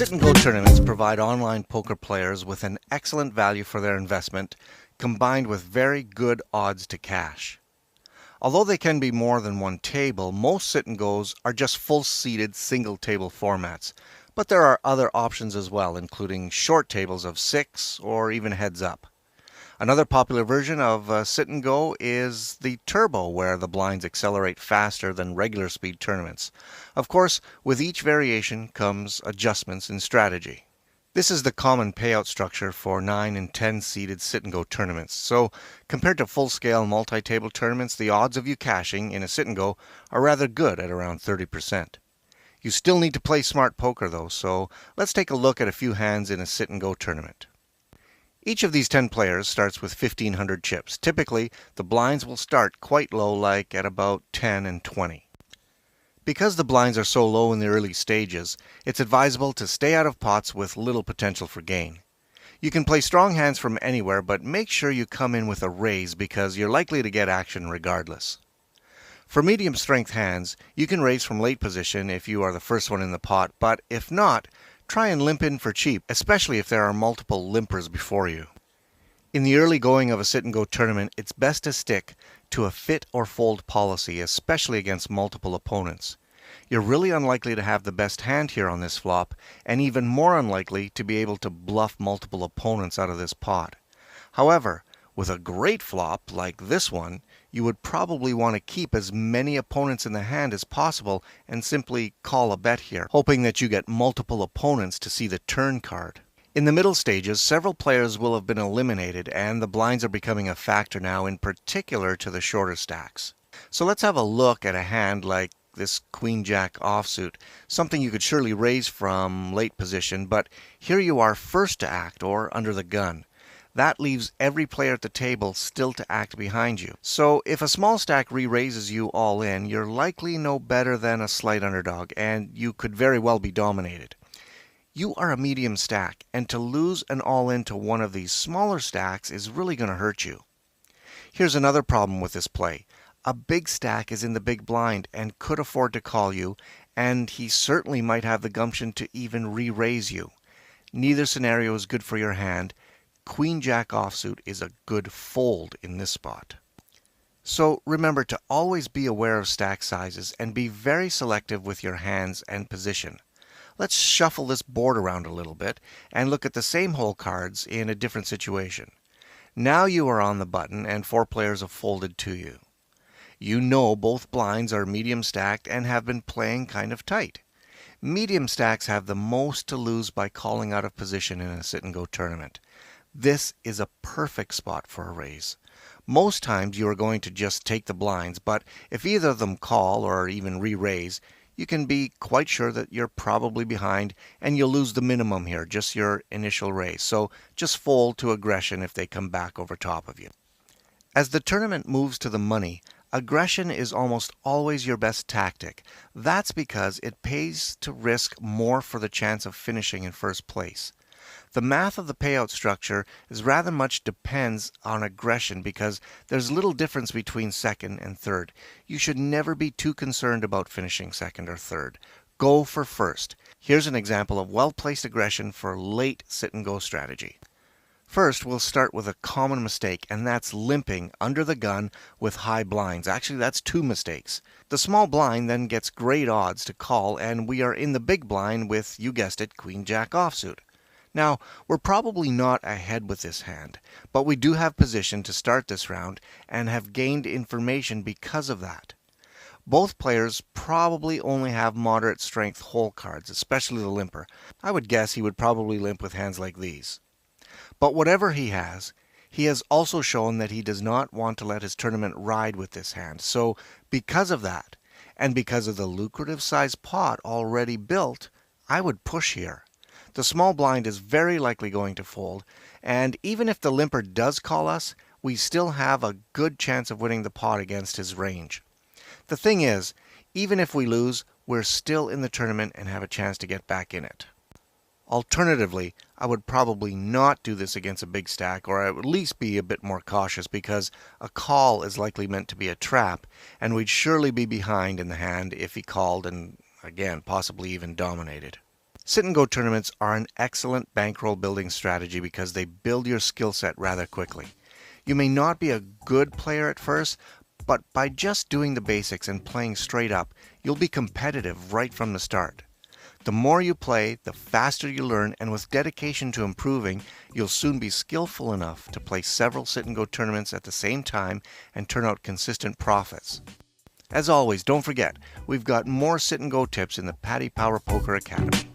Sit and go tournaments provide online poker players with an excellent value for their investment, combined with very good odds to cash. Although they can be more than one table, most sit and goes are just full-seated single table formats. But there are other options as well, including short tables of 6 or even heads up. Another popular version of sit and go is the turbo, where the blinds accelerate faster than regular speed tournaments. Of course, with each variation comes adjustments in strategy. This is the common payout structure for 9 and 10 seeded sit and go tournaments. So, compared to full-scale multi-table tournaments, the odds of you cashing in a sit and go are rather good at around 30%. You still need to play smart poker though, so let's take a look at a few hands in a sit and go tournament. Each of these 10 players starts with 1,500 chips. Typically, the blinds will start quite low, like at about 10 and 20. Because the blinds are so low in the early stages, it's advisable to stay out of pots with little potential for gain. You can play strong hands from anywhere, but make sure you come in with a raise because you're likely to get action regardless. For medium strength hands, you can raise from late position if you are the first one in the pot, but if not, try and limp in for cheap, especially if there are multiple limpers before you. In the early going of a sit and go tournament, it's best to stick to a fit or fold policy, especially against multiple opponents. You're really unlikely to have the best hand here on this flop, and even more unlikely to be able to bluff multiple opponents out of this pot. However, with a great flop like this one, you would probably want to keep as many opponents in the hand as possible and simply call a bet here, hoping that you get multiple opponents to see the turn card. In the middle stages, several players will have been eliminated, and the blinds are becoming a factor now, in particular to the shorter stacks. So let's have a look at a hand like this Queen-Jack offsuit, something you could surely raise from late position, but here you are first to act or under the gun. That leaves every player at the table still to act behind you. So if a small stack re-raises you all in, you're likely no better than a slight underdog, and you could very well be dominated. You are a medium stack, and to lose an all-in to one of these smaller stacks is really going to hurt you. Here's another problem with this play. A big stack is in the big blind and could afford to call you, and he certainly might have the gumption to even re-raise you. Neither scenario is good for your hand. Queen-Jack offsuit is a good fold in this spot. So remember to always be aware of stack sizes and be very selective with your hands and position. Let's shuffle this board around a little bit and look at the same hole cards in a different situation. Now you are on the button and 4 players have folded to you. You know both blinds are medium stacked and have been playing kind of tight. Medium stacks have the most to lose by calling out of position in a sit and go tournament. This is a perfect spot for a raise. Most times you are going to just take the blinds, but if either of them call or even re-raise, you can be quite sure that you're probably behind and you'll lose the minimum here, just your initial raise. So just fold to aggression if they come back over top of you. As the tournament moves to the money, aggression is almost always your best tactic. That's because it pays to risk more for the chance of finishing in first place. The math of the payout structure is rather much depends on aggression because there's little difference between second and third. You should never be too concerned about finishing second or third. Go for first. Here's an example of well-placed aggression for late sit and go strategy. First, we'll start with a common mistake, and that's limping under the gun with high blinds. Actually, that's 2 mistakes. The small blind then gets great odds to call, and we are in the big blind with, you guessed it, Queen-Jack offsuit. Now, we're probably not ahead with this hand, but we do have position to start this round and have gained information because of that. Both players probably only have moderate strength hole cards, especially the limper. I would guess he would probably limp with hands like these. But whatever he has also shown that he does not want to let his tournament ride with this hand. So because of that, and because of the lucrative size pot already built, I would push here. The small blind is very likely going to fold, and even if the limper does call us, we still have a good chance of winning the pot against his range. The thing is, even if we lose, we're still in the tournament and have a chance to get back in it. Alternatively, I would probably not do this against a big stack, or I would at least be a bit more cautious because a call is likely meant to be a trap, and we'd surely be behind in the hand if he called and, again, possibly even dominated. Sit and go tournaments are an excellent bankroll building strategy because they build your skill set rather quickly. You may not be a good player at first, but by just doing the basics and playing straight up, you'll be competitive right from the start. The more you play, the faster you learn, and with dedication to improving, you'll soon be skillful enough to play several sit and go tournaments at the same time and turn out consistent profits. As always, don't forget, we've got more sit and go tips in the Paddy Power Poker Academy.